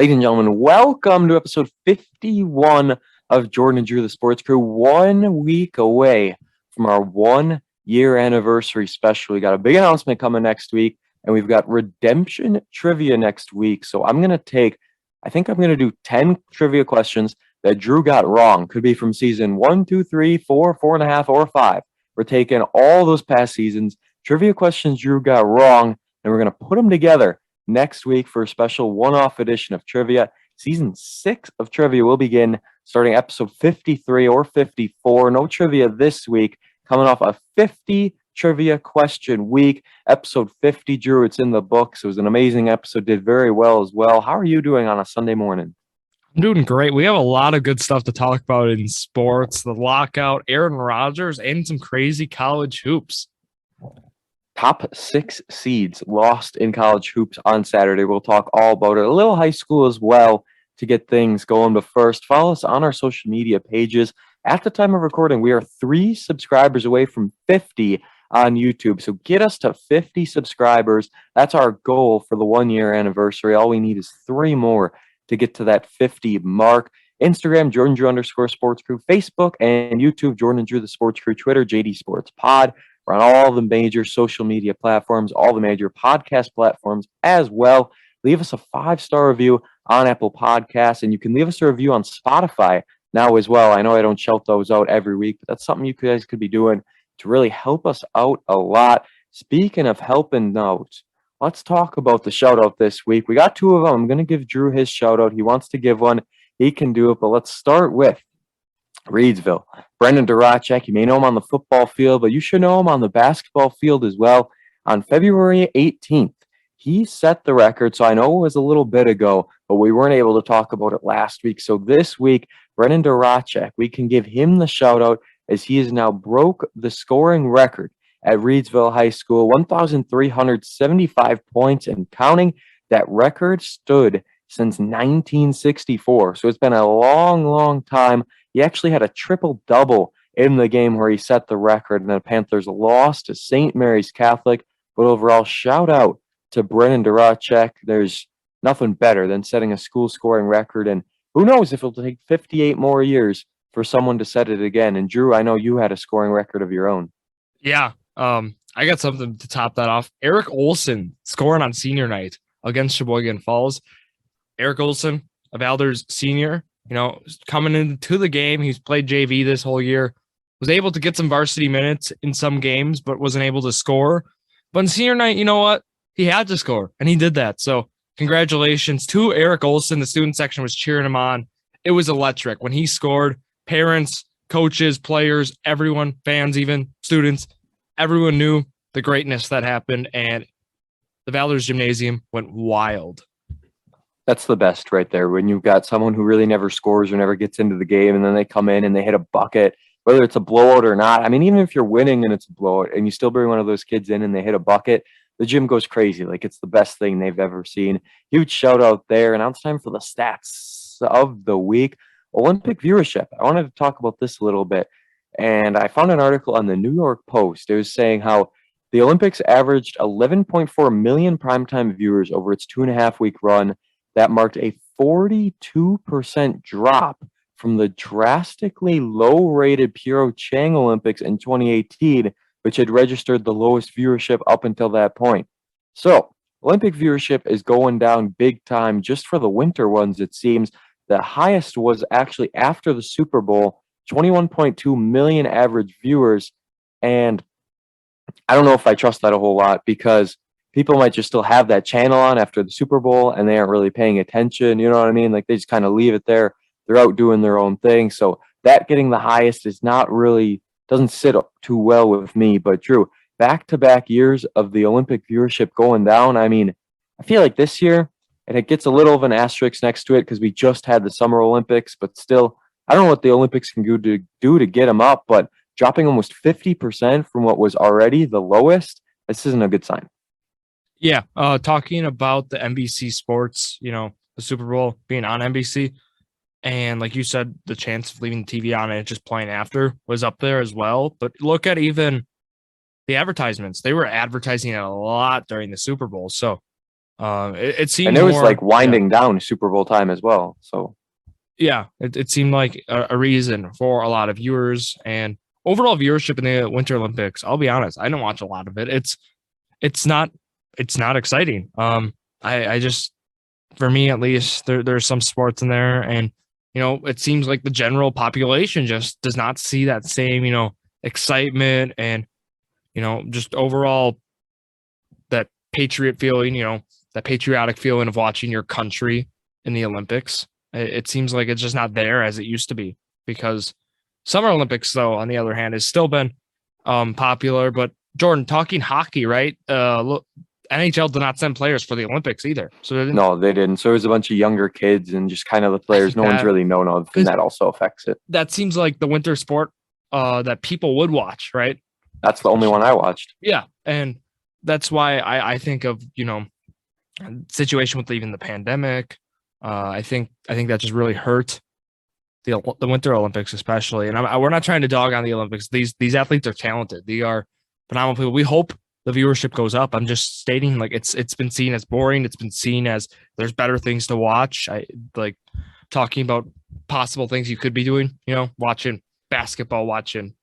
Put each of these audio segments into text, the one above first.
Ladies and gentlemen, welcome to episode 51 of Jordon and Drew, the Sports Crew. 1 week away from our 1 year anniversary special. We got a big announcement coming next week, and we've got redemption trivia next week. So I'm going to do 10 trivia questions that Drew got wrong. Could be from season 1, 2, 3, 4, 4.5, or 5. We're taking all those past seasons, trivia questions Drew got wrong, and we're going to put them together next week for a special one-off edition of trivia. Season 6 of trivia will begin starting episode 53 or 54. No trivia this week, coming off a 50 trivia question week. Episode 50, Drew, it's in the books. It was an amazing episode, did very well as well. How are you doing on a Sunday morning? I'm doing great. We have a lot of good stuff to talk about in sports, the lockout, Aaron Rodgers, and some crazy college hoops. Top 6 seeds lost in college hoops on Saturday. We'll talk all about it. A little high school as well to get things going. But first, follow us on our social media pages. At the time of recording, we are 3 subscribers away from 50 on YouTube. So get us to 50 subscribers. That's our goal for the 1 year anniversary. All we need is 3 more to get to that 50 mark. Instagram, Jordon Drew _Sports Crew. Facebook and YouTube, Jordon and Drew, the Sports Crew. Twitter, JD Sports Pod. We're on all the major social media platforms, all the major podcast platforms as well. Leave us a 5-star review on Apple Podcasts, and you can leave us a review on Spotify now as well. I know I don't shout those out every week, but that's something you guys could be doing to really help us out a lot. Speaking of helping out, let's talk about the shout out this week. We got 2 of them. I'm going to give Drew his shout out. He wants to give one. He can do it, but let's start with Reedsville. Brendan Duracek, you may know him on the football field, but you should know him on the basketball field as well. On February 18th, he set the record. So I know it was a little bit ago, but we weren't able to talk about it last week. So this week, Brendan Duracek, we can give him the shout out as he has now broke the scoring record at Reedsville High School, 1,375 points and counting. That record stood since 1964. So it's been a long, long time. He actually had a triple-double in the game where he set the record, and the Panthers lost to St. Mary's Catholic. But overall, shout out to Brendan Duracek. There's nothing better than setting a school scoring record, and who knows if it'll take 58 more years for someone to set it again. And Drew, I know you had a scoring record of your own. Yeah, I got something to top that off. Eric Olson scoring on senior night against Sheboygan Falls. Eric Olson, a Valdez senior, coming into the game. He's played JV this whole year, was able to get some varsity minutes in some games, but wasn't able to score. But on senior night, you know what? He had to score, and he did that. So congratulations to Eric Olson. The student section was cheering him on. It was electric. When he scored, parents, coaches, players, everyone, fans, even students, everyone knew the greatness that happened, and the Valdez Gymnasium went wild. That's the best right there. When you've got someone who really never scores or never gets into the game, and then they come in and they hit a bucket, whether it's a blowout or not. I mean, even if you're winning and it's a blowout and you still bring one of those kids in and they hit a bucket, the gym goes crazy. Like, it's the best thing they've ever seen. Huge shout out there. And now it's time for the stats of the week. Olympic viewership. I wanted to talk about this a little bit. And I found an article on the New York Post. It was saying how the Olympics averaged 11.4 million primetime viewers over its 2.5-week run. That marked a 42% drop from the drastically low-rated Pyeongchang Olympics in 2018, which had registered the lowest viewership up until that point. So, Olympic viewership is going down big time just for the winter ones, it seems. The highest was actually after the Super Bowl, 21.2 million average viewers. And I don't know if I trust that a whole lot, because people might just still have that channel on after the Super Bowl and they aren't really paying attention. You know what I mean? Like, they just kind of leave it there. They're out doing their own thing. So that getting the highest is not really, doesn't sit up too well with me. But Drew, back-to-back years of the Olympic viewership going down. I mean, I feel like this year, and it gets a little of an asterisk next to it because we just had the Summer Olympics, but still, I don't know what the Olympics can do to get them up, but dropping almost 50% from what was already the lowest, this isn't a good sign. Yeah, talking about the NBC Sports, the Super Bowl being on NBC, and like you said, the chance of leaving the TV on and just playing after was up there as well. But look at even the advertisements. They were advertising it a lot during the Super Bowl. So It seemed And it was more, like winding down Super Bowl time as well. So yeah, it seemed like a reason for a lot of viewers and overall viewership in the Winter Olympics. I'll be honest, I didn't watch a lot of it. It's not exciting. I just, for me at least, there's some sports in there, and it seems like the general population just does not see that same excitement and just overall that patriot feeling, that patriotic feeling of watching your country in the Olympics. It seems like it's just not there as it used to be, because Summer Olympics, though, on the other hand, has still been popular. But Jordan, talking hockey, right? Look, NHL did not send players for the Olympics either. So no, they didn't. So it was a bunch of younger kids and just kind of the players no one's really known of, and that also affects it. That seems like the winter sport that people would watch, right? That's the only one I watched. Yeah, and that's why I think of situation with even the pandemic. I think that just really hurt the Winter Olympics, especially. And we're not trying to dog on the Olympics. These athletes are talented. They are phenomenal people. We hope the viewership goes up. I'm just stating, like, it's been seen as boring. It's been seen as there's better things to watch. I like talking about possible things you could be doing. Watching basketball, watching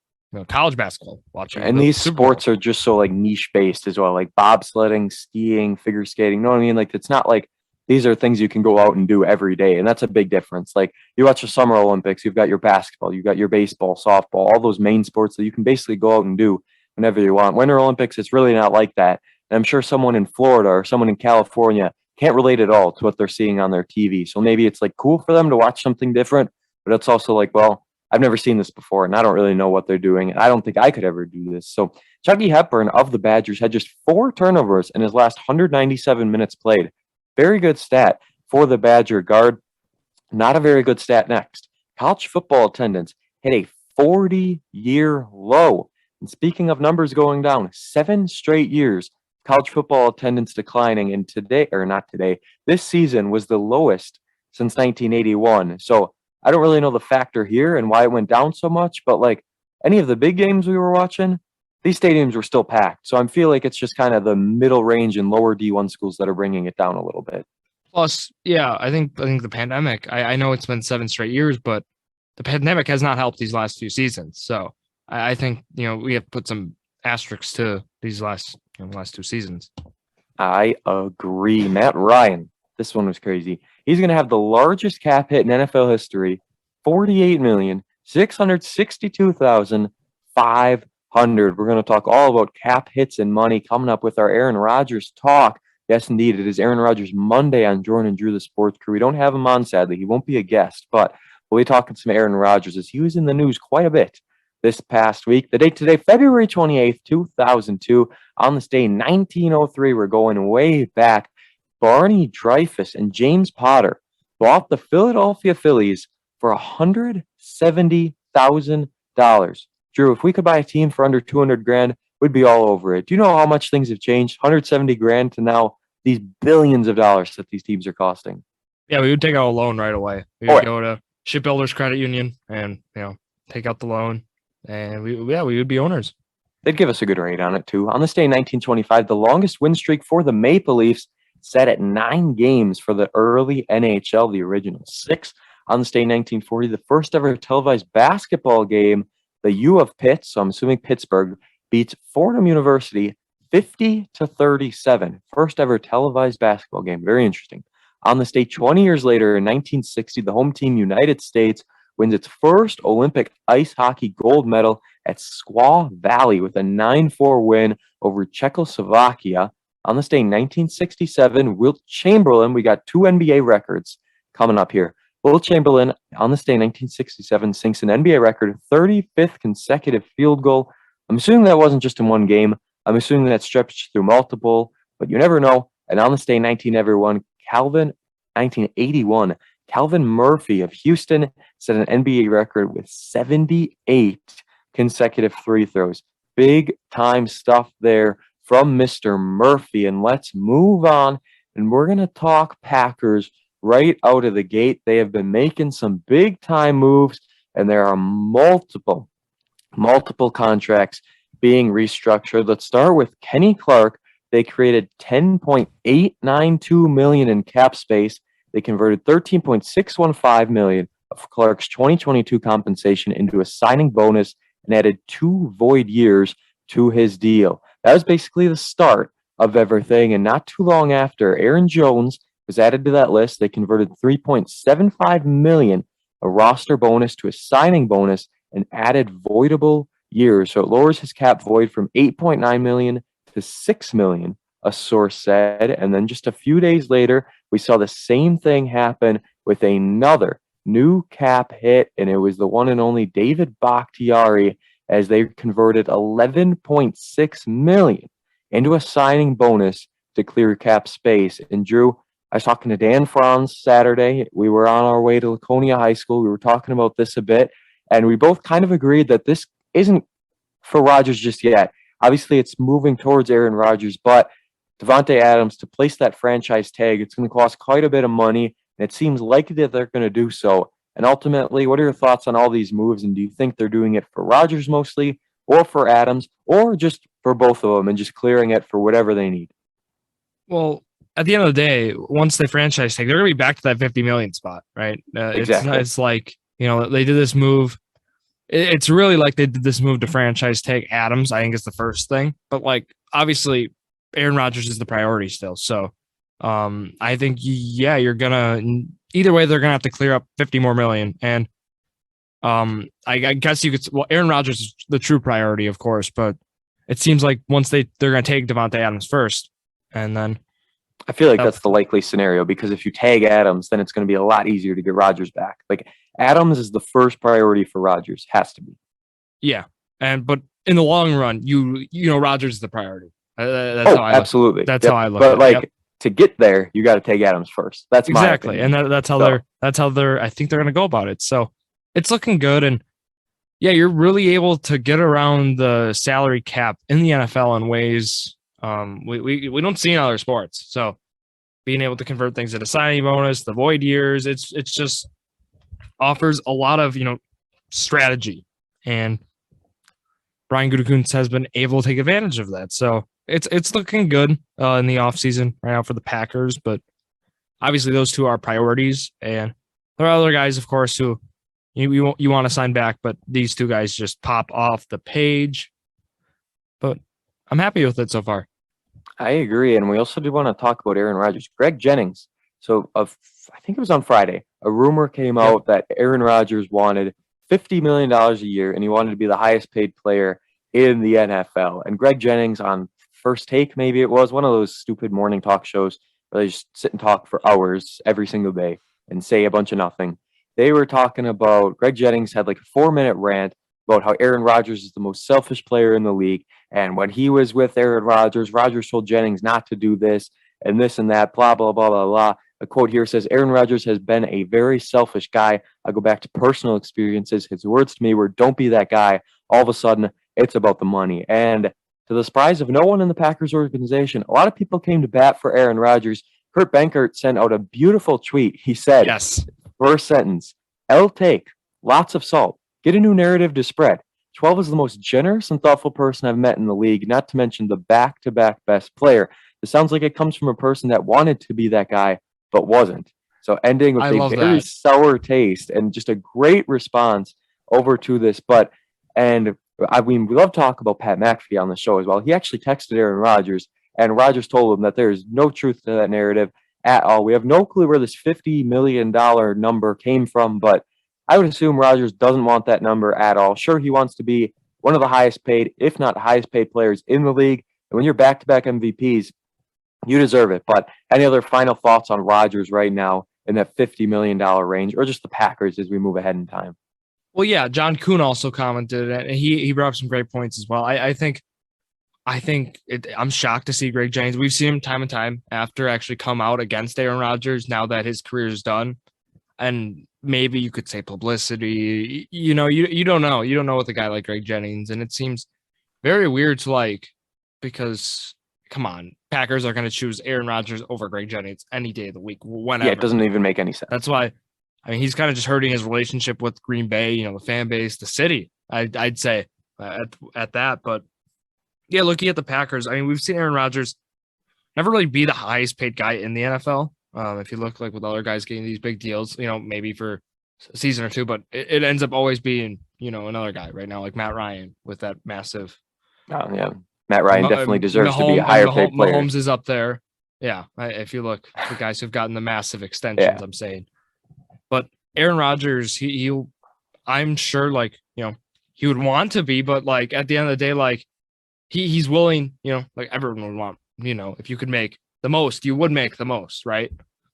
college basketball, watching. And these sports are just so like niche based as well, like bobsledding, skiing, figure skating. You know what I mean? Like, it's not like these are things you can go out and do every day. And that's a big difference. Like, you watch the Summer Olympics, you've got your basketball, you've got your baseball, softball, all those main sports that you can basically go out and do whenever you want. Winter Olympics, it's really not like that. And I'm sure someone in Florida or someone in California can't relate at all to what they're seeing on their TV. So maybe it's like cool for them to watch something different, but it's also like, well, I've never seen this before, and I don't really know what they're doing, and I don't think I could ever do this. So Chucky Hepburn of the Badgers had just 4 turnovers in his last 197 minutes played. Very good stat for the Badger guard. Not a very good stat next. College football attendance hit a 40-year low. And speaking of numbers going down, 7 straight years, college football attendance declining. And this season was the lowest since 1981. So I don't really know the factor here and why it went down so much, but like any of the big games we were watching, these stadiums were still packed. So I feel like it's just kind of the middle range and lower D1 schools that are bringing it down a little bit. Plus, yeah, I think the pandemic, I know it's been 7 straight years, but the pandemic has not helped these last few seasons. So I think, we have put some asterisks to these last 2 seasons. I agree. Matt Ryan, this one was crazy. He's going to have the largest cap hit in NFL history, $48,662,500. We're going to talk all about cap hits and money coming up with our Aaron Rodgers talk. Yes, indeed. It is Aaron Rodgers Monday on Jordon and Drew, the sports crew. We don't have him on, sadly. He won't be a guest, but we'll be talking some Aaron Rodgers as he was in the news quite a bit this past week. The date today, February 28th, 2002. On this day, 1903, we're going way back. Barney Dreyfuss and James Potter bought the Philadelphia Phillies for $170,000. Drew, if we could buy a team for under $200,000, we'd be all over it. Do you know how much things have changed? $170,000 to now these billions of dollars that these teams are costing. Yeah, we would take out a loan right away. We would go to Shipbuilders Credit Union and take out the loan, and we would be owners. They'd give us a good rate on it too. On this day in 1925, the longest win streak for the Maple Leafs set at 9 games for the early NHL, the original 6. On this day in 1940, the first ever televised basketball game, the U of Pitt, so I'm assuming Pittsburgh, beats Fordham University 50-37. First ever televised basketball game. Very interesting. On this day, 20 years later, in 1960, the home team, United States, wins its first Olympic ice hockey gold medal at Squaw Valley with a 9-4 win over Czechoslovakia. On this day, 1967, Wilt Chamberlain, we got 2 NBA records coming up here. Wilt Chamberlain, on this day, 1967, sinks an NBA record 35th consecutive field goal. I'm assuming that wasn't just in one game. I'm assuming that stretched through multiple, but you never know. And on this day, 1981, Calvin Murphy of Houston set an NBA record with 78 consecutive free throws. Big time stuff there from Mr. Murphy. And let's move on. And we're going to talk Packers right out of the gate. They have been making some big time moves, and there are multiple contracts being restructured. Let's start with Kenny Clark They created 10.892 million in cap space. They converted 13.615 million of Clark's 2022 compensation into a signing bonus and added 2 void years to his deal. That was basically the start of everything. And not too long after, Aaron Jones was added to that list. They converted 3.75 million, a roster bonus, to a signing bonus and added voidable years. So it lowers his cap void from 8.9 million to 6 million, a source said. And then just a few days later, we saw the same thing happen with another new cap hit, and it was the one and only David Bakhtiari, as they converted 11.6 million into a signing bonus to clear cap space. And Drew, I was talking to Dan Franz Saturday. We were on our way to Laconia High School. We were talking about this a bit, and we both kind of agreed that this isn't for Rodgers just yet. Obviously, it's moving towards Aaron Rodgers, but Davante Adams, to place that franchise tag, it's going to cost quite a bit of money, and it seems likely that they're going to do so. And ultimately, what are your thoughts on all these moves, and do you think they're doing it for Rodgers mostly, or for Adams, or just for both of them and just clearing it for whatever they need? Well, at the end of the day, once they franchise tag, they're going to be back to that 50 million spot, right? Exactly. It's like, they did this move. It's really like they did this move to franchise tag Adams. I think is the first thing, but like obviously Aaron Rodgers is the priority still. So I think, you're gonna either way they're gonna have to clear up 50 more million. And I guess you could. Well, Aaron Rodgers is the true priority, of course, but it seems like once they're gonna take Davante Adams first, and then I feel like that's the likely scenario, because if you tag Adams, then it's going to be a lot easier to get Rodgers back. Like, Adams is the first priority for Rodgers, has to be. Yeah, but in the long run, Rodgers is the priority. That's how I absolutely. That's how I look. But to get there, you got to take Adams first. That's exactly, and that's how they're. I think they're going to go about it. So it's looking good, and you're really able to get around the salary cap in the NFL in ways we don't see in other sports. So being able to convert things into signing bonus, the void years, it's just offers a lot of strategy, and Brian Gutekunst has been able to take advantage of that. So it's looking good in the offseason right now for the Packers, but obviously those two are priorities, and there are other guys, of course, who you want to sign back, but these two guys just pop off the page. But I'm happy with it so far. I agree, and we also do want to talk about Aaron Rodgers. Greg Jennings. So I think it was on Friday, a rumor came out that Aaron Rodgers wanted $50 million a year, and he wanted to be the highest paid player in the NFL. And Greg Jennings, on First Take, maybe it was, one of those stupid morning talk shows where they just sit and talk for hours every single day and say a bunch of nothing. They were talking about, Greg Jennings had like a 4-minute rant about how Aaron Rodgers is the most selfish player in the league. And when he was with Aaron Rodgers, Rodgers told Jennings not to do this and that, blah, blah, blah, blah, blah. A quote here says, Aaron Rodgers has been a very selfish guy. I go back to personal experiences. His words to me were, don't be that guy. All of a sudden, it's about the money. And to the surprise of no one in the Packers organization, a lot of people came to bat for Aaron Rodgers. Kurt Benkert sent out a beautiful tweet. He said, yes, first sentence, L take, lots of salt. Get a new narrative to spread. 12 is the most generous and thoughtful person I've met in the league, not to mention the back-to-back best player. It sounds like it comes from a person that wanted to be that guy, but wasn't. So ending with a very sour taste and just a great response over to this. We love to talk about Pat McAfee on the show as well. He actually texted Aaron Rodgers, and Rodgers told him that there is no truth to that narrative at all. We have no clue where this $50 million number came from, but I would assume Rodgers doesn't want that number at all. Sure, he wants to be one of the highest paid, if not highest paid players in the league. And when you're back-to-back MVPs, you deserve it. But any other final thoughts on Rodgers right now in that $50 million range, or just the Packers as we move ahead in time? Well, yeah, John Kuhn also commented, and he brought up some great points as well. I think I'm shocked to see Greg Jennings. We've seen him time and time after actually come out against Aaron Rodgers now that his career is done. And maybe you could say publicity, you don't know. You don't know with a guy like Greg Jennings. And it seems very weird because come on, Packers are going to choose Aaron Rodgers over Greg Jennings any day of the week, whenever. Yeah, it doesn't even make any sense. That's why, he's kind of just hurting his relationship with Green Bay, the fan base, the city, I'd say at that. But yeah, looking at the Packers, we've seen Aaron Rodgers never really be the highest paid guy in the NFL. If you look like with other guys getting these big deals, maybe for a season or two, but it ends up always being, another guy right now, like Matt Ryan with that massive. Yeah. Matt Ryan definitely deserves to be a higher paid player. Mahomes is up there. Yeah. If you look, the guys who've gotten the massive extensions, I'm saying. But Aaron Rodgers, I'm sure, he would want to be, but at the end of the day, he's willing, everyone would want, if you could make the most, you would make the most, right?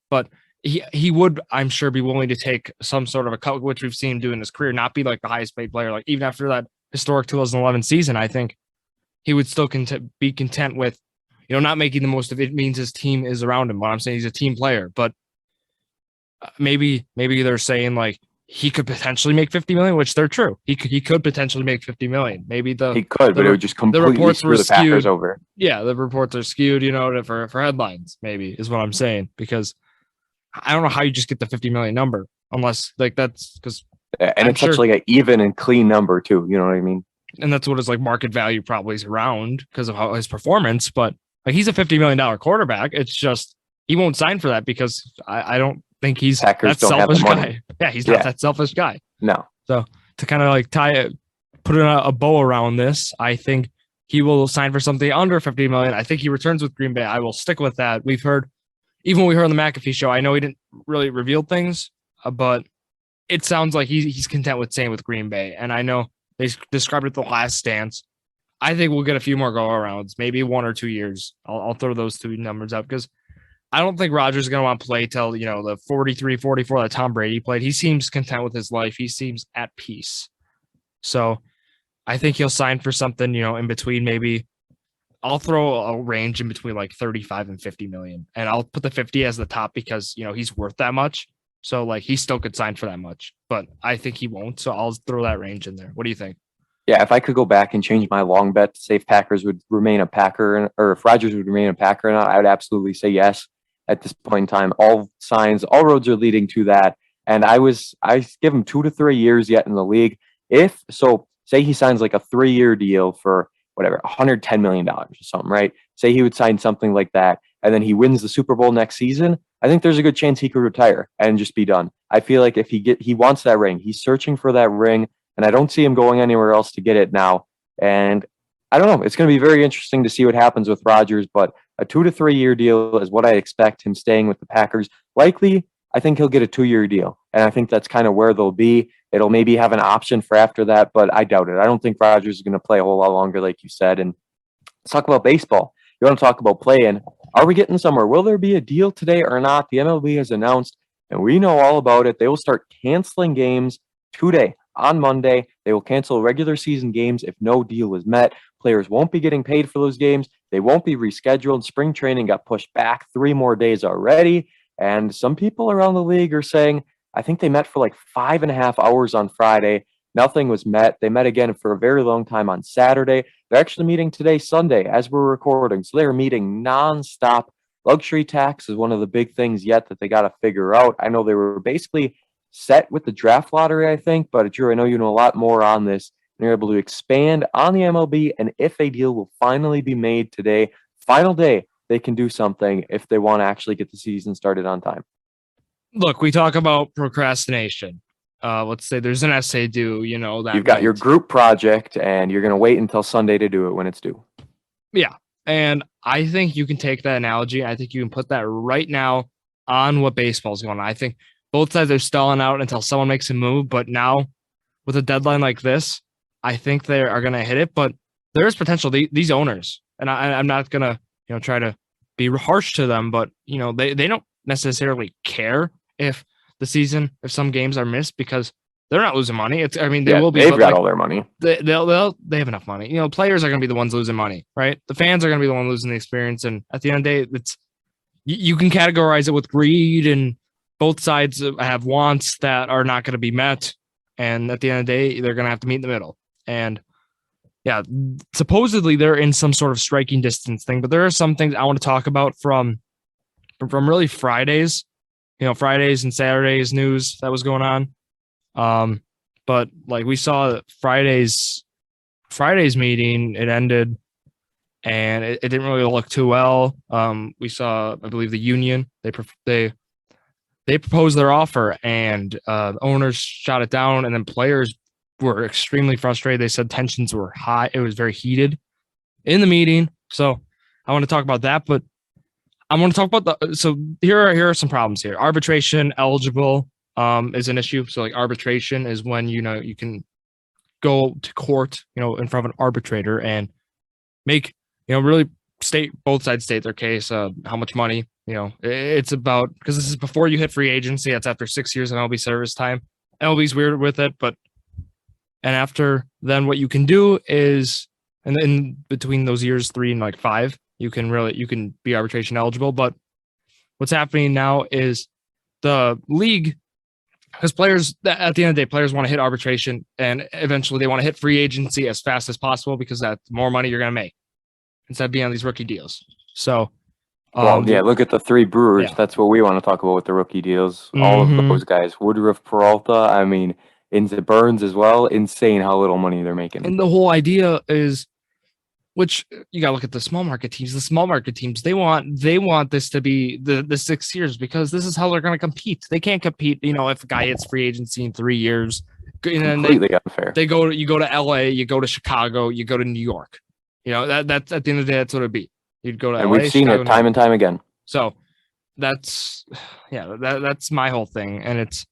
But he would, I'm sure, be willing to take some sort of a cut, which we've seen him do in his career, not be the highest paid player. Even after that historic 2011 season, I think he would still be content with, not making the most of it. Means his team is around him. What I'm saying, he's a team player, but maybe they're saying he could potentially make 50 million, which they're true. He could potentially make 50 million. Maybe he could, but it would just completely screw the Packers over. Yeah, the reports are skewed, for headlines. Maybe is what I'm saying, because I don't know how you just get the 50 million number unless that's because. And it's such an even and clean number too. You know what I mean? And that's what his market value probably is around because of how his performance. But he's a $50 million quarterback. It's just he won't sign for that because I don't think he's that selfish guy. Yeah, he's not that selfish guy. No. So to kind of put a bow around this, I think he will sign for something under 50 million. I think he returns with Green Bay. I will stick with that. We've heard, even when we heard on the McAfee show, I know he didn't really reveal things, but it sounds like he's content with staying with Green Bay. And I know they described it the last stance. I think we'll get a few more go-arounds, maybe 1 or 2 years. I'll throw those two numbers up because I don't think Rodgers is going to want to play till, the 43, 44 that Tom Brady played. He seems content with his life. He seems at peace. So I think he'll sign for something, in between. Maybe I'll throw a range in between 35 and 50 million. And I'll put the 50 as the top because, he's worth that much. So he still could sign for that much, but I think he won't. So I'll throw that range in there. What do you think? Yeah, if I could go back and change my long bet to say if Packers would remain a Packer or if Rodgers would remain a Packer or not, I would absolutely say yes. At this point in time, all roads are leading to that. And I give him 2 to 3 years yet in the league. Say he signs a 3-year deal for whatever, $110 million or something, right? Say he would sign something like that, and then he wins the Super Bowl next season. I think there's a good chance he could retire and just be done. I feel like if he wants that ring, he's searching for that ring, and I don't see him going anywhere else to get it now. And I don't know. It's going to be very interesting to see what happens with Rodgers, but a 2 to 3 year deal is what I expect him staying with the Packers. Likely, I think he'll get a 2-year deal, and I think that's kind of where they'll be. It'll maybe have an option for after that, but I doubt it. I don't think Rodgers is going to play a whole lot longer, like you said. And let's talk about baseball. You want to talk about playing? Are we getting somewhere? Will there be a deal today or not? The MLB has announced, and we know all about it. They will start canceling games today. On Monday, they will cancel regular season games if no deal is met. Players won't be getting paid for those games. They won't be rescheduled. Spring training got pushed back 3 more days already. And some people around the league are saying, I think they met for 5.5 hours on Friday. Nothing was met. They met again for a very long time on Saturday. They're actually meeting today, Sunday, as we're recording. So they're meeting nonstop. Luxury tax is one of the big things yet that they got to figure out. I know they were basically set with the draft lottery, I think, but Drew, I know you know a lot more on this. And you're able to expand on the MLB, and if a deal will finally be made today, final day, they can do something if they want to actually get the season started on time. Look, we talk about procrastination. Let's say there's an essay due, that you've got your group project and you're going to wait until Sunday to do it when it's due. Yeah. And I think you can take that analogy. I think you can put that right now on what baseball's going on. I think both sides are stalling out until someone makes a move. But now with a deadline like this, I think they are going to hit it. But there is potential. These owners, and I'm not going to, try to be harsh to them, but, they don't necessarily care if some games are missed because they're not losing money. They will be. They've got all their money. They have enough money. Players are going to be the ones losing money, right? The fans are going to be the one losing the experience. And at the end of the day, it's you can categorize it with greed, and both sides have wants that are not going to be met. And at the end of the day, they're going to have to meet in the middle. And yeah, supposedly they're in some sort of striking distance thing, but there are some things I want to talk about from really Fridays. Fridays and Saturdays news that was going on. But we saw Friday's meeting, it ended and it didn't really look too well. We saw, I believe, the union they proposed their offer, and owners shot it down, and then players were extremely frustrated. They said tensions were high. It was very heated in the meeting. So I want to talk about that, but I want to talk about so here are some problems here. Arbitration eligible is an issue. So like arbitration is when, you can go to court, in front of an arbitrator and make, really both sides state their case, how much money, it's about, because this is before you hit free agency. That's after 6 years of MLB service time. MLB's weird with it, and after then what you can do is, and in between those years 3 and like 5, you can be arbitration eligible. But what's happening now is the league, because players, at the end of the day, players want to hit arbitration, and eventually they want to hit free agency as fast as possible, because that's more money you're going to make instead of being on these rookie deals. So, look at the 3 Brewers. Yeah. That's what we want to talk about with the rookie deals. All of those guys, Woodruff, Peralta, I mean, into Burns as well. Insane how little money they're making. And the whole idea is, which you got to look at the small market teams. The small market teams, they want this to be the 6 years, because this is how they're going to compete. They can't compete, if a guy hits free agency in 3 years. And then completely unfair. You go to LA, you go to Chicago, you go to New York. That's at the end of the day, that's what it'd be. You'd go to and LA, we've seen Chicago, it time and time again. So that's my whole thing. And it's,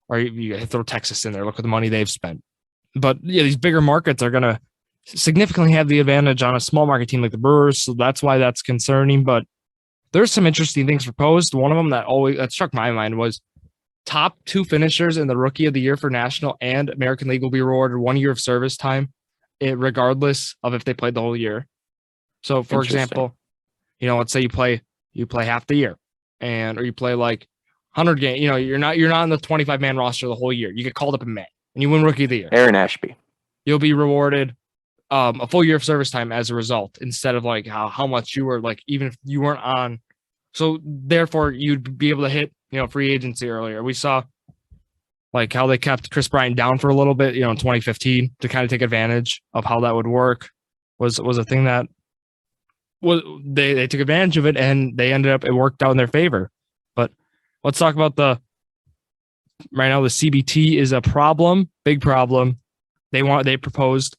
or you throw Texas in there, look at the money they've spent. But yeah, these bigger markets are going to significantly have the advantage on a small market team like the Brewers. So that's why that's concerning. But there's some interesting things proposed. One of them that struck my mind was top 2 finishers in the Rookie of the Year for National and American League will be rewarded 1 year of service time, regardless of if they played the whole year. So for example, let's say you play half the year, or you play like 100 games. You're not on the 25-man roster the whole year. You get called up in May and you win Rookie of the Year. Aaron Ashby. You'll be rewarded a full year of service time as a result, instead of like how much you were, like, even if you weren't on. So therefore you'd be able to hit, free agency earlier. We saw like how they kept Chris Bryant down for a little bit, in 2015 to kind of take advantage of how that would work was a thing that was, they took advantage of it, and they ended up, it worked out in their favor. But let's talk about right now the CBT is a problem, big problem. They proposed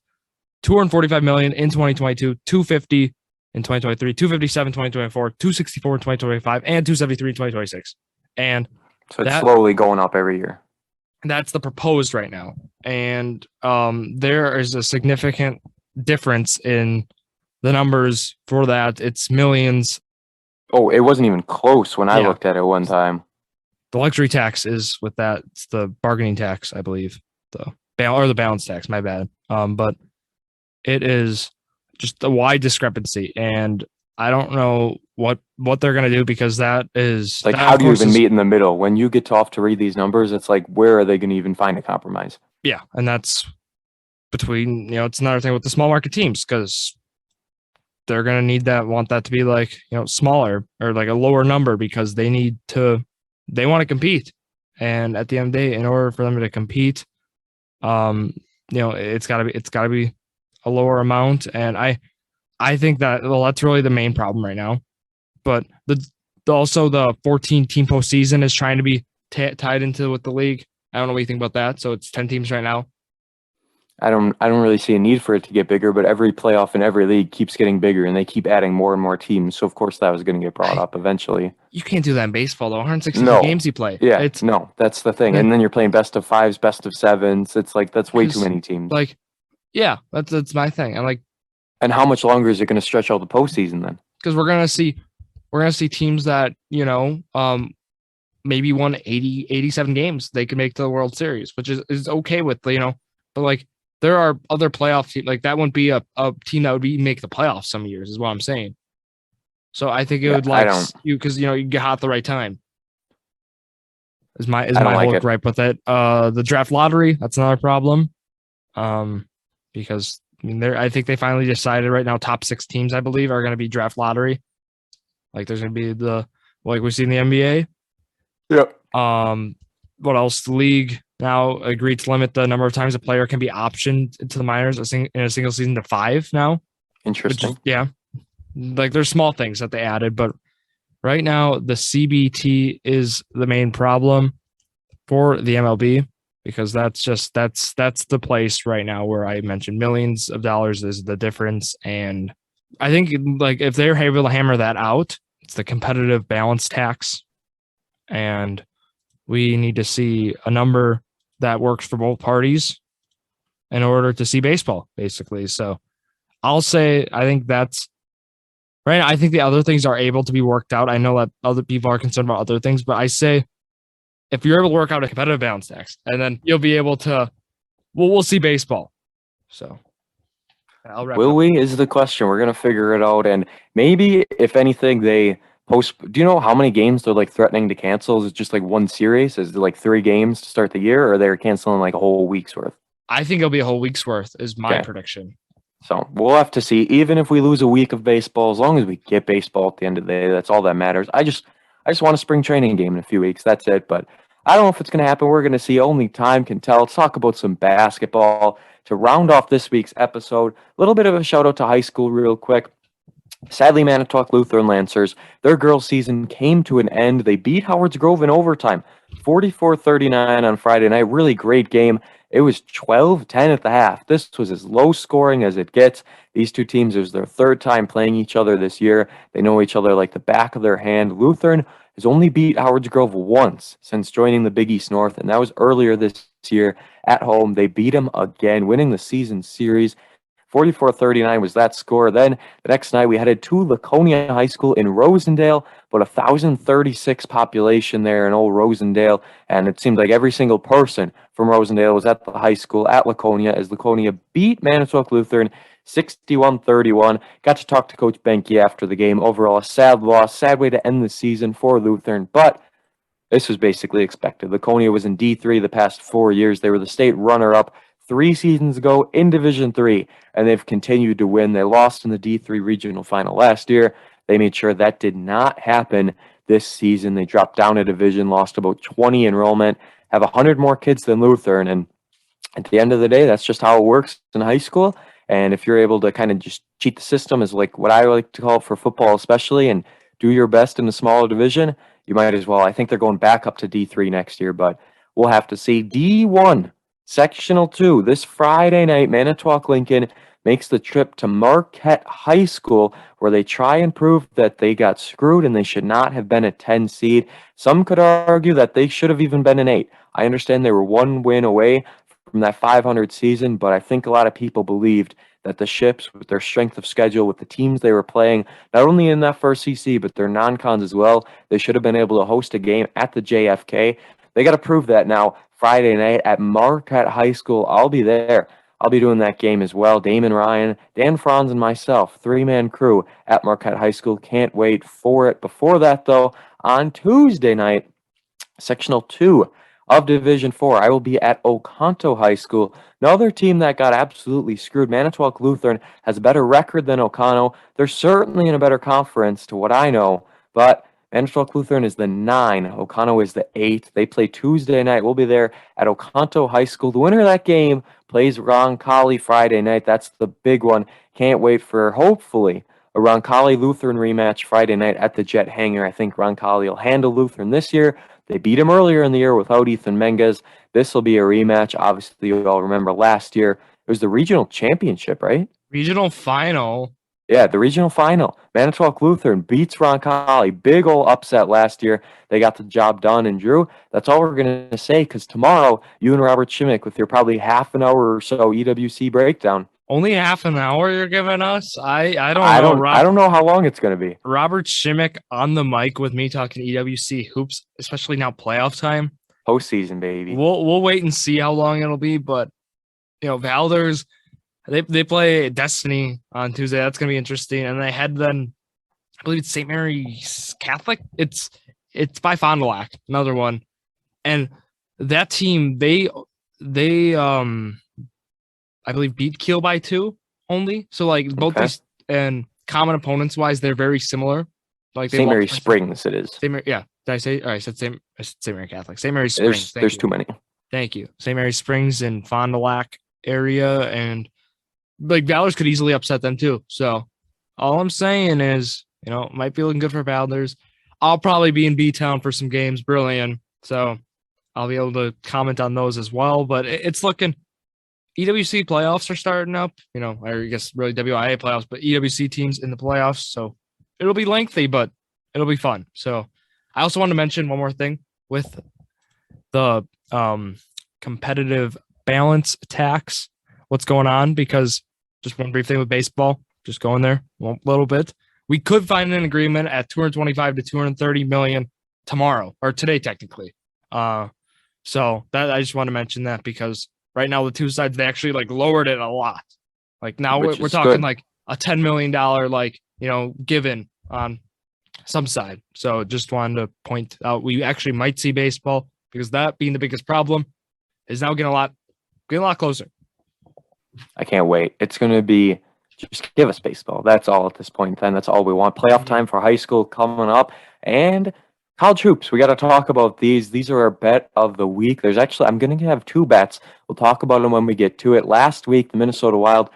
$245 million in 2022, $250 in 2023, $257 in 2024, $264 in 2025, and $273 in 2026. And so it's slowly going up every year. That's the proposed right now. And there is a significant difference in the numbers for that. It's millions. Oh, it wasn't even close when I looked at it one time. The luxury tax is with that. It's the bargaining tax, I believe. The balance tax, my bad. But it is just a wide discrepancy, and I don't know what they're going to do, because that is like, how do you even meet in the middle? When you get off to read these numbers, it's like, where are they going to even find a compromise? Yeah, and that's between, it's another thing with the small market teams, because they're going to want that to be like, smaller, or like a lower number, because they want to compete. And at the end of the day, in order for them to compete, it's gotta be a lower amount. And I think that, well, that's really the main problem right now. But also the 14-team postseason is trying to be tied into with the league. I don't know what you think about that. So it's 10 teams right now. I don't really see a need for it to get bigger, but every playoff in every league keeps getting bigger, and they keep adding more and more teams. So of course that was going to get brought up eventually. You can't do that in baseball though. 162 games you play. Yeah, that's the thing. And then you're playing best of 5s, best of 7s. It's like, that's way too many teams. Like, yeah, that's my thing. And how much longer is it going to stretch out the postseason then? Because we're gonna see teams that maybe won 87 games. They can make the World Series, which is okay with but like, there are other playoff teams, like that wouldn't be a team that would make the playoffs some years, is what I'm saying. So I think it would because you get hot at the right time. Is my whole gripe with it. The draft lottery, that's another problem. Because I think they finally decided right now top 6 teams, I believe, are going to be draft lottery. Like there's going to be like we see in the NBA. Yep. What else? The league now agreed to limit the number of times a player can be optioned into the minors in a single season to 5 now. Interesting. Yeah. like there's small things that they added, but right now the CBT is the main problem for the MLB because that's the place right now where I mentioned millions of dollars is the difference. And I think like if they're able to hammer that out, it's the competitive balance tax. And we need to see a number that works for both parties in order to see baseball, basically. So I'll say I think that's right now. I think the other things are able to be worked out. I know that other people are concerned about other things, but I say if you're able to work out a competitive balance tax, and then you'll be able to, we'll see baseball. So I'll wrap Will it up. we is the question. We're gonna figure it out, and maybe if anything, they post. Do you know how many games they're like threatening to cancel? Is it just like one series? Is it like 3 games to start the year, or they're canceling like a whole week's worth? I think it'll be a whole week's worth is my Okay. prediction. So we'll have to see. Even if we lose a week of baseball, as long as we get baseball at the end of the day, that's all that matters. I just want a spring training game in a few weeks. That's it. But I don't know if it's going to happen. We're going to see. Only time can tell. Let's talk about some basketball to round off this week's episode. A little bit of a shout out to high school, real quick. Sadly, Manitowoc Lutheran Lancers, their girls' season came to an end. They beat Howards Grove in overtime, 44-39 on Friday night. Really great game. It was 12-10 at the half. This was as low scoring as it gets. These two teams, it was their 3rd time playing each other this year. They know each other like the back of their hand. Lutheran has only beat Howards Grove once since joining the Big East North, and that was earlier this year at home. They beat them again, winning the season series. 44-39 was that score. Then the next night we headed to Laconia High School in Rosendale, about 1,036 population there in old Rosendale, and it seemed like every single person from Rosendale was at the high school at Laconia as Laconia beat Manitowoc Lutheran 61-31. Got to talk to Coach Benke after the game. Overall, a sad loss, sad way to end the season for Lutheran, but this was basically expected. Laconia was in D3 the past 4 years. They were the state runner-up 3 seasons ago in Division 3, and they've continued to win. They lost in the D3 regional final last year. They made sure that did not happen this season. They dropped down a division, lost about 20 enrollment, have 100 more kids than Lutheran, and at the end of the day, that's just how it works in high school. And if you're able to kind of just cheat the system, is like what I like to call it for football especially, and do your best in a smaller division, you might as well. I think they're going back up to D3 next year, but we'll have to see. D1, Sectional 2, this Friday night, Manitowoc Lincoln makes the trip to Marquette High School, where they try and prove that they got screwed and they should not have been a 10 seed. Some could argue that they should have even been an 8. I understand they were 1 win away from that 500 season, but I think a lot of people believed that the Ships, with their strength of schedule, with the teams they were playing, not only in that first CC, but their non-cons as well, they should have been able to host a game at the JFK. They got to prove that now Friday night at Marquette High School. I'll be there. I'll be doing that game as well. Damon Ryan, Dan Franz, and myself, 3-man crew at Marquette High School. Can't wait for it. Before that, though, on Tuesday night, Sectional 2 of Division 4, I will be at Oconto High School. Another team that got absolutely screwed. Manitowoc Lutheran has a better record than Oconto. They're certainly in a better conference to what I know, but Manitowoc Lutheran is the 9. Oconto is the 8. They play Tuesday night. We'll be there at Oconto High School. The winner of that game plays Roncalli Friday night. That's the big one. Can't wait for, hopefully, a Roncalli Lutheran rematch Friday night at the Jet Hangar. I think Roncalli will handle Lutheran this year. They beat him earlier in the year without Ethan Menges. This will be a rematch. Obviously, you all remember last year, it was the regional championship, right? Regional final. Yeah, the regional final. Manitowoc Lutheran beats Roncalli. Big ol' upset last year. They got the job done. And Drew, that's all we're going to say, because tomorrow, you and Robert Shimmick with your probably half an hour or so EWC breakdown. Only half an hour you're giving us? I don't know. I don't know how long it's going to be. Robert Shimmick on the mic with me talking EWC hoops, especially now playoff time. Postseason, baby. We'll wait and see how long it'll be, but Valders, they play Destiny on Tuesday. That's gonna be interesting. And they head then, I believe it's St. Mary's Catholic. It's by Fond du Lac, another one. And that team, they I believe beat Kiel by 2 only. So like both these and common opponents wise, they're very similar. Like St. Mary Springs, it is. Yeah. Did I say? I said St. Mary Catholic. St. Mary Springs. There's too many. Thank you. St. Mary Springs and Fond du Lac area, and like Valors could easily upset them too. So All I'm saying is, it might be looking good for Bowders. I'll probably be in B-Town for some games, brilliant. So I'll be able to comment on those as well. But it's looking. EWC playoffs are starting up, or I guess really WIA playoffs, but EWC teams in the playoffs. So it'll be lengthy, but it'll be fun. So I also want to mention one more thing with the competitive balance tax, what's going on, because just one brief thing with baseball, just going there a little bit. We could find an agreement at 225 to 230 million tomorrow or today, technically. So that I just want to mention that because right now the two sides, they actually like lowered it a lot. Like now we're talking good. Like a $10 million, given on some side. So just wanted to point out we actually might see baseball, because that being the biggest problem is now getting a lot closer. I can't wait. It's going to be just give us baseball. That's all at this point in time. That's all we want. Playoff time for high school coming up, and college hoops. We got to talk about these. These are our bet of the week. I'm going to have two bets. We'll talk about them when we get to it. Last week, the Minnesota Wild,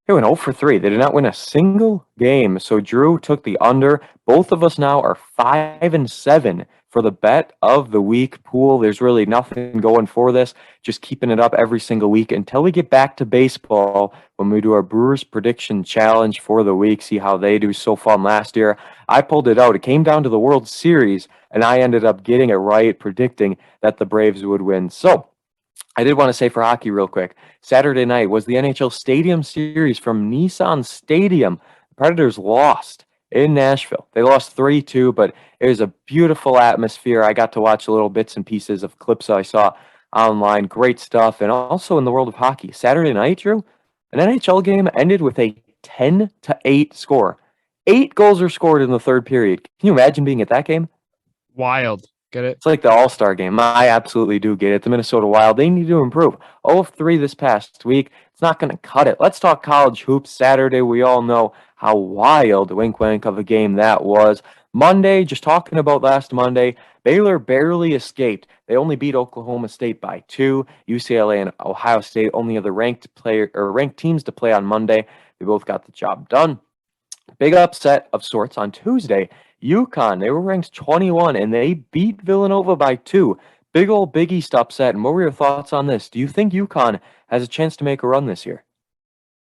they went 0 for 3. They did not win a single game. So Drew took the under. Both of us now are 5-7 for the bet of the week pool. There's really nothing going for this. Just keeping it up every single week until we get back to baseball when we do our Brewers prediction challenge for the week. See how they do. So fun last year. I pulled it out. It came down to the World Series, and I ended up getting it right, predicting that the Braves would win. So I did want to say for hockey real quick, Saturday night was the NHL Stadium Series from Nissan Stadium. The Predators lost in Nashville. They lost 3-2, but it was a beautiful atmosphere. I got to watch little bits and pieces of clips I saw online. Great stuff. And also in the world of hockey, Saturday night, Drew, an NHL game ended with a 10-8 score. 8 goals were scored in the third period. Can you imagine being at that game? Wild. Get it? It's like the All-Star game. I absolutely do get it. The Minnesota Wild, they need to improve. 0-3 this past week. It's not going to cut it. Let's talk college hoops. Saturday, we all know how wild, wink, wink, of a game that was. Monday, just talking about last Monday, Baylor barely escaped. They only beat Oklahoma State by 2. UCLA and Ohio State only other ranked teams to play on Monday. They both got the job done. Big upset of sorts on Tuesday. UConn, they were ranked 21, and they beat Villanova by 2. Big old Big East upset. And what were your thoughts on this? Do you think UConn has a chance to make a run this year?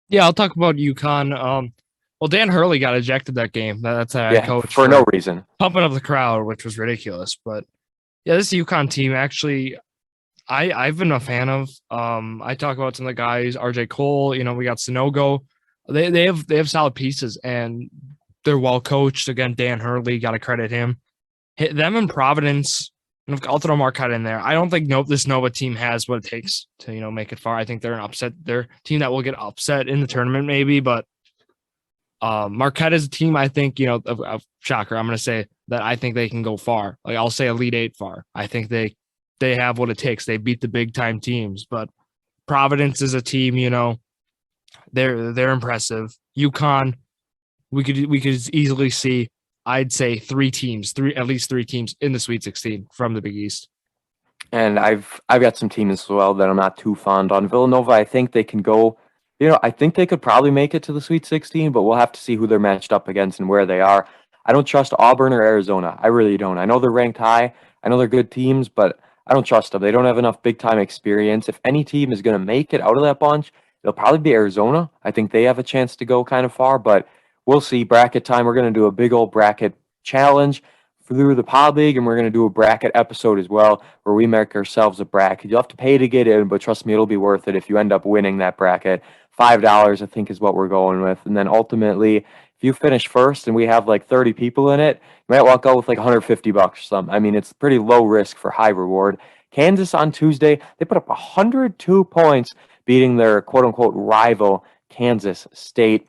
Yeah, I'll talk about UConn. Well, Dan Hurley got ejected that game. That's a coach for no reason. Pumping up the crowd, which was ridiculous. But yeah, this UConn team actually, I've been a fan of. I talk about some of the guys, RJ Cole. We got Sonogo. They have solid pieces, and they're well coached. Again, Dan Hurley, got to credit him. Hit them in Providence. I'll throw Marquette in there. I don't think this Nova team has what it takes to make it far. I think they're an upset. They're a team that will get upset in the tournament maybe, but Marquette is a team I think of shocker. I'm going to say that I think they can go far. Like I'll say Elite 8 far. I think they have what it takes. They beat the big time teams, but Providence is a team. They're impressive. UConn, we could easily see. I'd say at least three teams in the Sweet 16 from the Big East. And I've got some teams as well that I'm not too fond on. Villanova, I think they can go. I think they could probably make it to the Sweet 16, but we'll have to see who they're matched up against and where they are. I don't trust Auburn or Arizona. I really don't. I know they're ranked high. I know they're good teams, but I don't trust them. They don't have enough big-time experience. If any team is going to make it out of that bunch, it'll probably be Arizona. I think they have a chance to go kind of far, but we'll see. Bracket time. We're going to do a big old bracket challenge through the Pod League, and we're going to do a bracket episode as well where we make ourselves a bracket. You'll have to pay to get in, but trust me, it'll be worth it if you end up winning that bracket. $5, I think, is what we're going with. And then ultimately, if you finish first and we have like 30 people in it, you might walk out with like $150 or something. I mean, it's pretty low risk for high reward. Kansas on Tuesday, they put up 102 points, beating their quote-unquote rival, Kansas State.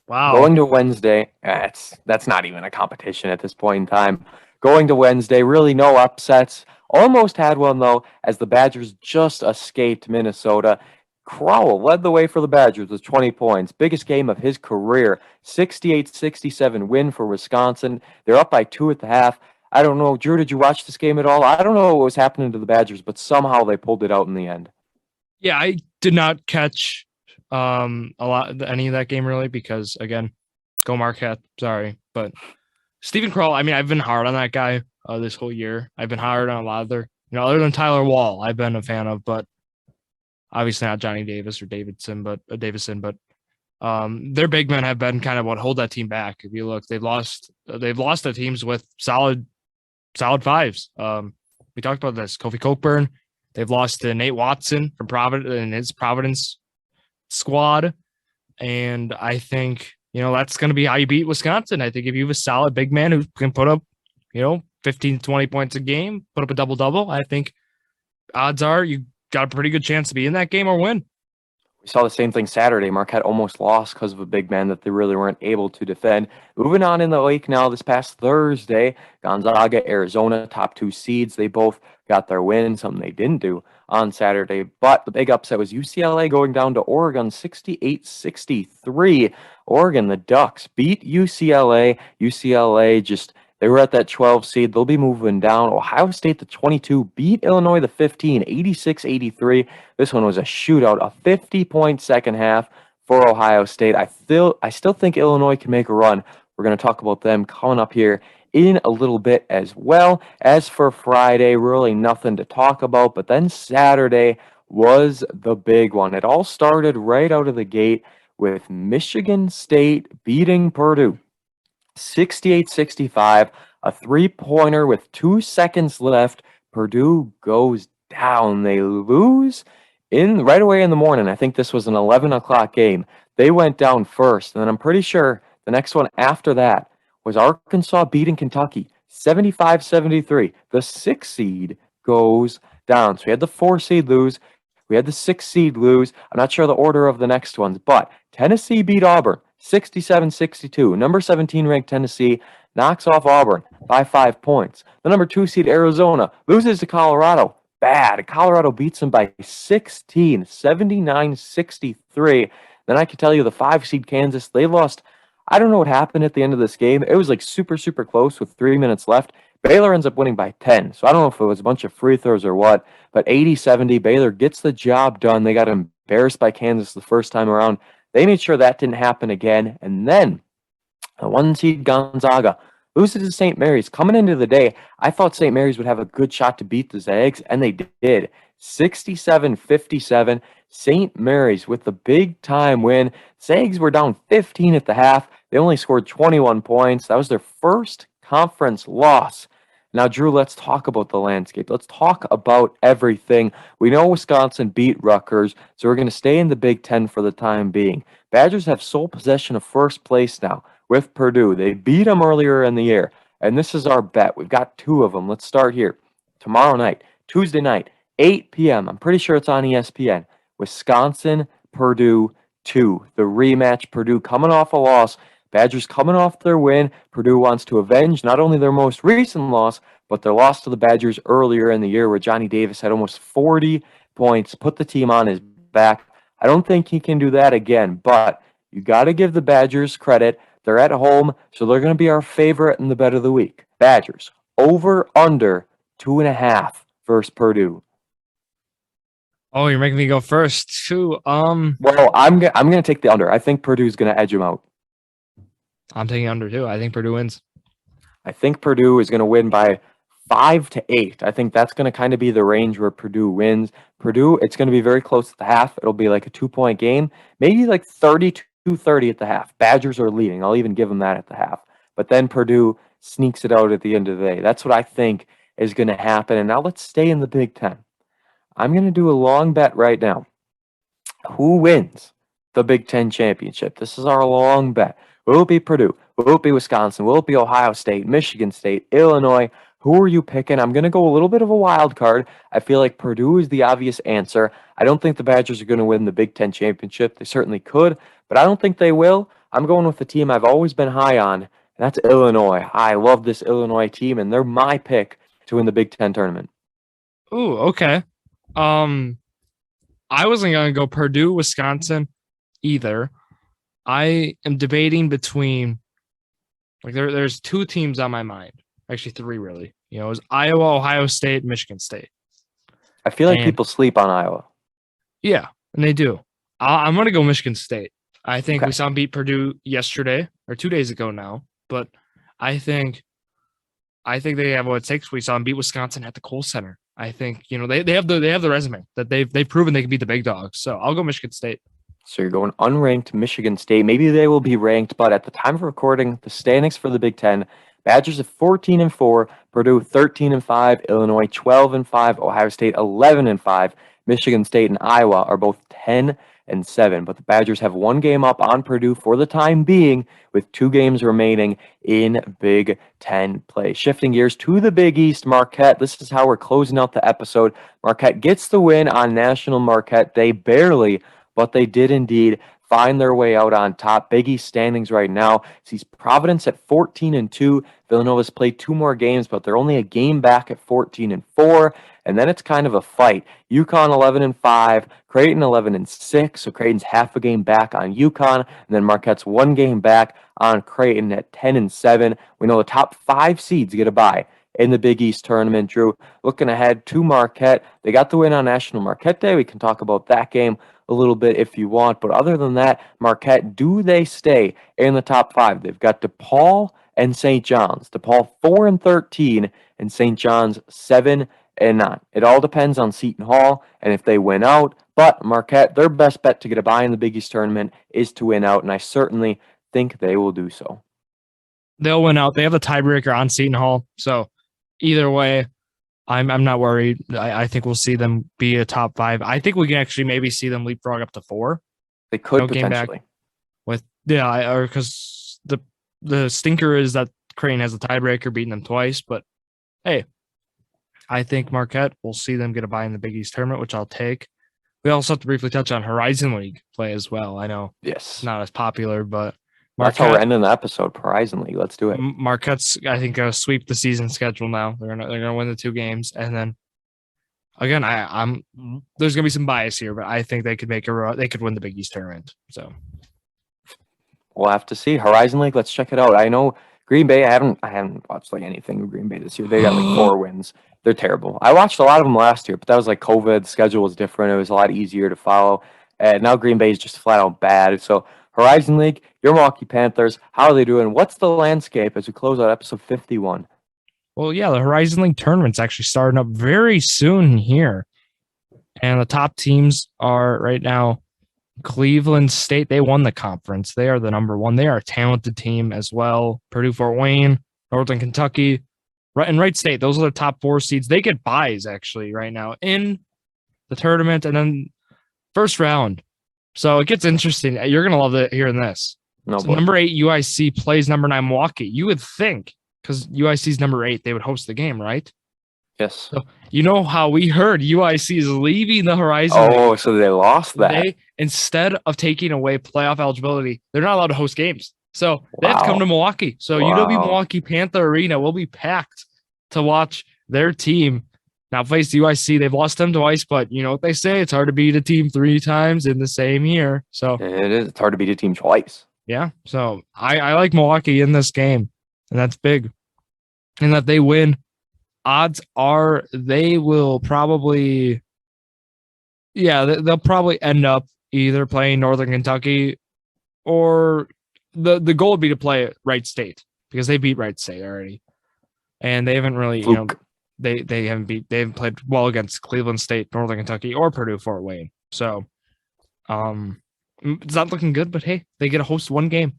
Wow. Going to Wednesday, that's not even a competition at this point in time. Going to Wednesday, really no upsets. Almost had one, though, as the Badgers just escaped Minnesota. Crowell led the way for the Badgers with 20 points. Biggest game of his career. 68-67 win for Wisconsin. They're up by 2 at the half. I don't know. Drew, did you watch this game at all? I don't know what was happening to the Badgers, but somehow they pulled it out in the end. Yeah, I did not catch any of that game really because, again, Go Marquette. Sorry, but Stephen Kroll. I mean, I've been hard on that guy this whole year. I've been hard on a lot of their, other than Tyler Wall, I've been a fan of, but obviously not Johnny Davis or Davidson, but Davison. But their big men have been kind of what hold that team back. If you look, they've lost to teams with solid fives. We talked about this. Kofi Cockburn. They've lost to Nate Watson from Providence and his Providence squad. And I think, that's going to be how you beat Wisconsin. I think if you have a solid big man who can put up, 15 to 20 points a game, put up a double-double, I think odds are you got a pretty good chance to be in that game or win. We saw the same thing Saturday. Marquette almost lost because of a big man that they really weren't able to defend. Moving on in the lake now, this past Thursday, Gonzaga, Arizona, top 2 seeds. They both got their win, something they didn't do on Saturday. But the big upset was UCLA going down to Oregon 68-63. Oregon, the Ducks, beat UCLA. They were at that 12 seed. They'll be moving down. Ohio State, the 22, beat Illinois, the 15, 86-83. This one was a shootout, a 50-point second half for Ohio State. I still think Illinois can make a run. We're going to talk about them coming up here in a little bit as well. As for Friday, really nothing to talk about. But then Saturday was the big one. It all started right out of the gate with Michigan State beating Purdue 68-65, a three-pointer with 2 seconds left. Purdue goes down. They lose right away in the morning. I think this was an 11 o'clock game. They went down first, and then I'm pretty sure the next one after that was Arkansas beating Kentucky 75-73. The 6 seed goes down. So we had the 4 seed lose. We had the 6 seed lose. I'm not sure the order of the next ones, but Tennessee beat Auburn 67-62. Number 17 ranked Tennessee knocks off Auburn by 5 points. The number 2 seed Arizona loses to Colorado. Bad. Colorado beats them by 16, 79-63. Then I can tell you the 5 seed Kansas, they lost. I don't know what happened at the end of this game. It was like super, super close with 3 minutes left. Baylor ends up winning by 10. So I don't know if it was a bunch of free throws or what, but 80-70, Baylor gets the job done. They got embarrassed by Kansas the first time around. They made sure that didn't happen again. And then the 1 seed Gonzaga loses to St. Mary's. Coming into the day, I thought St. Mary's would have a good shot to beat the Zags, and they did. 67-57. St. Mary's with the big-time win. Zags were down 15 at the half. They only scored 21 points. That was their first conference loss. Now, Drew, let's talk about the landscape. Let's talk about everything. We know Wisconsin beat Rutgers, so we're going to stay in the Big Ten for the time being. Badgers have sole possession of first place now with Purdue. They beat them earlier in the year, and this is our bet. We've got 2 of them. Let's start here. Tomorrow night, Tuesday night, 8 p.m. I'm pretty sure it's on ESPN. Wisconsin, Purdue 2. The rematch, Purdue coming off a loss. Badgers coming off their win. Purdue wants to avenge not only their most recent loss, but their loss to the Badgers earlier in the year where Johnny Davis had almost 40 points, put the team on his back. I don't think he can do that again, but you got to give the Badgers credit. They're at home, so they're going to be our favorite in the bet of the week. Badgers, over, under, 2.5 versus Purdue. Oh, you're making me go first, too. Well, I'm going to take the under. I think Purdue's going to edge them out. I'm taking under, too. I think Purdue wins. I think Purdue is going to win by 5 to 8. I think that's going to kind of be the range where Purdue wins. Purdue, it's going to be very close at the half. It'll be like a 2-point game, maybe like 32-30 at the half. Badgers are leading. I'll even give them that at the half. But then Purdue sneaks it out at the end of the day. That's what I think is going to happen. And now let's stay in the Big Ten. I'm going to do a long bet right now. Who wins the Big Ten championship? This is our long bet. Will it be Purdue? Will it be Wisconsin? Will it be Ohio State, Michigan State, Illinois? Who are you picking? I'm going to go a little bit of a wild card. I feel like Purdue is the obvious answer. I don't think the Badgers are going to win the Big Ten championship. They certainly could, but I don't think they will. I'm going with the team I've always been high on, and that's Illinois. I love this Illinois team, and they're my pick to win the Big Ten tournament. Ooh, okay. I wasn't going to go Purdue, Wisconsin either. I am debating between, like, there's 2 teams on my mind. Actually, 3 really. It was Iowa, Ohio State, Michigan State. I feel like people sleep on Iowa. Yeah, and they do. I'm going to go Michigan State. I think Okay. we saw them beat Purdue yesterday or 2 days ago now, but I think they have what it takes. We saw them beat Wisconsin at the Kohl Center. I think they have the resume that they've proven they can beat the big dogs. So I'll go Michigan State. So you're going unranked Michigan State. Maybe they will be ranked, but at the time of recording, the standings for the Big Ten: Badgers at 14-4, Purdue 13-5, Illinois 12-5, Ohio State 11-5, Michigan State and Iowa are both 10-7. But the Badgers have one game up on Purdue for the time being, with 2 games remaining in Big Ten play. Shifting gears to the Big East, Marquette. This is how we're closing out the episode. Marquette gets the win on National Marquette. They barely, but they did indeed find their way out on top. Big East standings right now sees Providence at 14-2. Villanova's played 2 more games, but they're only a game back at 14-4. And then it's kind of a fight. UConn 11-5, Creighton 11-6. So Creighton's half a game back on UConn, and then Marquette's 1 game back on Creighton at 10-7. We know the top 5 seeds get a bye in the Big East tournament. Drew, looking ahead to Marquette, they got the win on National Marquette Day. We can talk about that game a little bit if you want, but other than that, Marquette, do they stay in the top 5? They've got DePaul and St. John's. DePaul 4-13 and St. John's 7-9. It all depends on Seton Hall and if they win out, but Marquette, their best bet to get a bye in the Big East tournament is to win out, and I certainly think they will do so. They'll win out. They have the tiebreaker on Seton Hall, so either way, I'm not worried. I think we'll see them be a top 5. I think we can actually maybe see them leapfrog up to 4. They could potentially. Or because the stinker is that Creighton has a tiebreaker, beating them twice. But hey, I think Marquette, we'll see them get a bye in the Big East tournament, which I'll take. We also have to briefly touch on Horizon League play as well. I know it's not as popular, but that's how we're ending the episode. Horizon League. Let's do it. Marquette's, I think, going to sweep the season schedule now. They're gonna win the 2 games, and then again, there's gonna be some bias here, but I think they could they could win the Big East tournament. So we'll have to see. Horizon League. Let's check it out. I know Green Bay. I haven't watched like anything with Green Bay this year. They got like 4 wins. They're terrible. I watched a lot of them last year, but that was like COVID. The schedule was different. It was a lot easier to follow. And now Green Bay is just flat out bad. So Horizon League, your Milwaukee Panthers, how are they doing? What's the landscape as we close out episode 51? Well, yeah, the Horizon League tournament's actually starting up very soon here. And the top teams are right now Cleveland State. They won the conference. They are the number 1. They are a talented team as well. Purdue, Fort Wayne, Northern Kentucky, and Wright State. Those are the top 4 seeds. They get buys actually right now in the tournament and then first round. So it gets interesting. You're going to love it hearing this. Number 8 UIC plays number 9 Milwaukee. You would think, because UIC's number 8, they would host the game, right? Yes. So you know how we heard UIC is leaving the Horizon League. So they lost that. They, instead of taking away playoff eligibility, they're not allowed to host games. So they have to come to Milwaukee. So UW Milwaukee Panther Arena will be packed to watch their team now face UIC. They've lost them twice, but you know what they say, it's hard to beat a team 3 times in the same year. So it is. It's hard to beat a team twice. Yeah. So I like Milwaukee in this game, and that's big. And that they win, odds are they will probably, they'll probably end up either playing Northern Kentucky, or the goal would be to play Wright State because they beat Wright State already. And they haven't really, they haven't played well against Cleveland State, Northern Kentucky, or Purdue, Fort Wayne. So it's not looking good, but hey, they get to host 1 game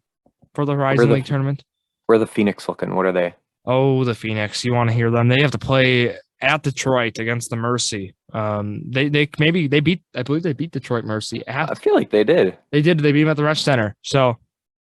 for the Horizon League tournament. Where are the Phoenix looking? What are they? Oh, the Phoenix. You want to hear them? They have to play at Detroit against the Mercy. I believe they beat Detroit Mercy. I feel like they did. They did. They beat them at the Resch Center. So,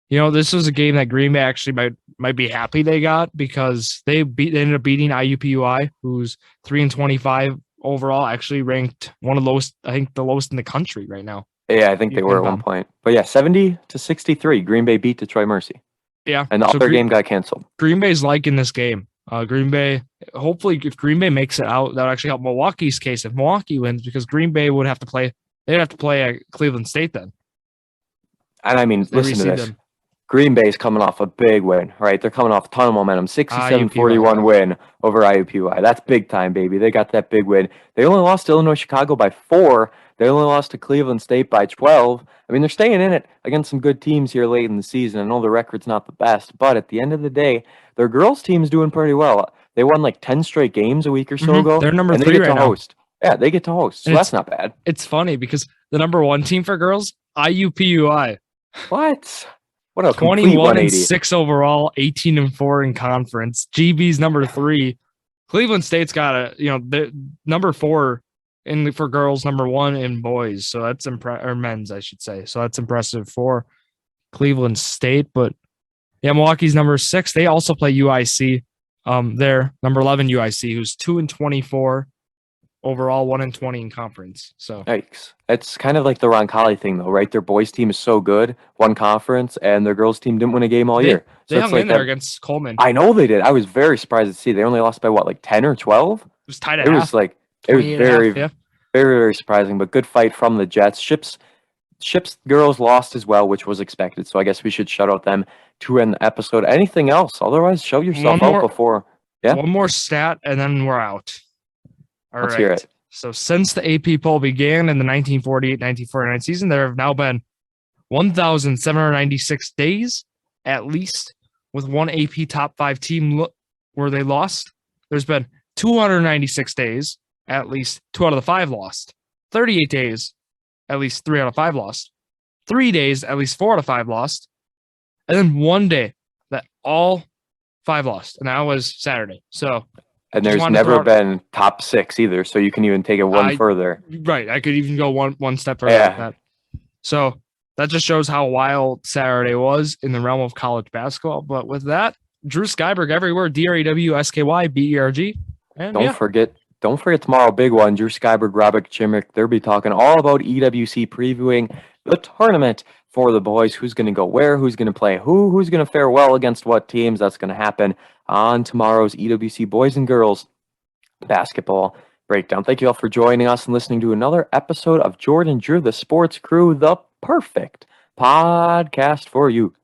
this was a game that Green Bay actually might be happy they got, because they ended up beating IUPUI, who's 3-25 overall, actually ranked one of the lowest, I think the lowest in the country right now. Yeah, I think they were at one point. But yeah, 70-63, Green Bay beat Detroit Mercy. Yeah. And the other game got canceled. Green Bay's liking this game. Green Bay, hopefully, if Green Bay makes it out, that would actually help Milwaukee's case if Milwaukee wins, because Green Bay would have to play, they'd have to play at Cleveland State then. And I mean, listen to this. Green Bay's coming off a big win, right? They're coming off a ton of momentum. 67-41 IUPUI. win over IUPUI. That's big time, baby. They got that big win. They only lost to Illinois Chicago by 4. They only lost to Cleveland State by 12. I mean, they're staying in it against some good teams here late in the season. I know the record's not the best, but at the end of the day, their girls' team's doing pretty well. They won like 10 straight games a week or so ago. They're number and 3 they get right to now. host. Yeah, they get to host. So And that's not bad. It's funny because the number 1 team for girls, IUPUI. What? What a complete 180. 21-6 overall, 18-4 in conference. GB's number 3. Cleveland State's got they're number 4 for girls, number 1 in boys. So that's or men's, I should say. So that's impressive for Cleveland State. But yeah, Milwaukee's number 6. They also play UIC. They're number 11 UIC, who's 2-24 overall, 1-20 in conference. So yikes. It's kind of like the Roncalli thing, though, right? Their boys' team is so good, one conference, and their girls' team didn't win a game all year. They hung in there against Coleman. I know they did. I was very surprised to see they only lost by what, like 10 or 12? It was tied at It half. was like it was very, half, very, very surprising. But good fight from the Jets. Ships girls lost as well, which was expected. So I guess we should shout out them to an episode. Anything else? Otherwise, show yourself out before. Yeah. One more stat, and then we're out. Let's hear it. So since the AP poll began in the 1948-1949 season, there have now been 1,796 days, at least, with one AP top 5 team where they lost. There's been 296 days, at least 2 out of the 5 lost. 38 days, at least 3 out of 5 lost. 3 days, at least 4 out of 5 lost. And then 1 day that all 5 lost, and that was Saturday. So, and there's never been top 6 either, so you can even take it one further. Right, I could even go one step further like that. So that just shows how wild Saturday was in the realm of college basketball. But with that, Drew Skyberg everywhere, DREWSKYBERG. And don't forget tomorrow, big one. Drew Skyberg, Robert Chimrick. They'll be talking all about EWC, previewing the tournament for the boys. Who's going to go where? Who's going to play who's going to fare well against what teams? That's going to happen on tomorrow's EWC Boys and Girls Basketball Breakdown. Thank you all for joining us and listening to another episode of Jordon and Drew, the Sports Crew, the perfect podcast for you.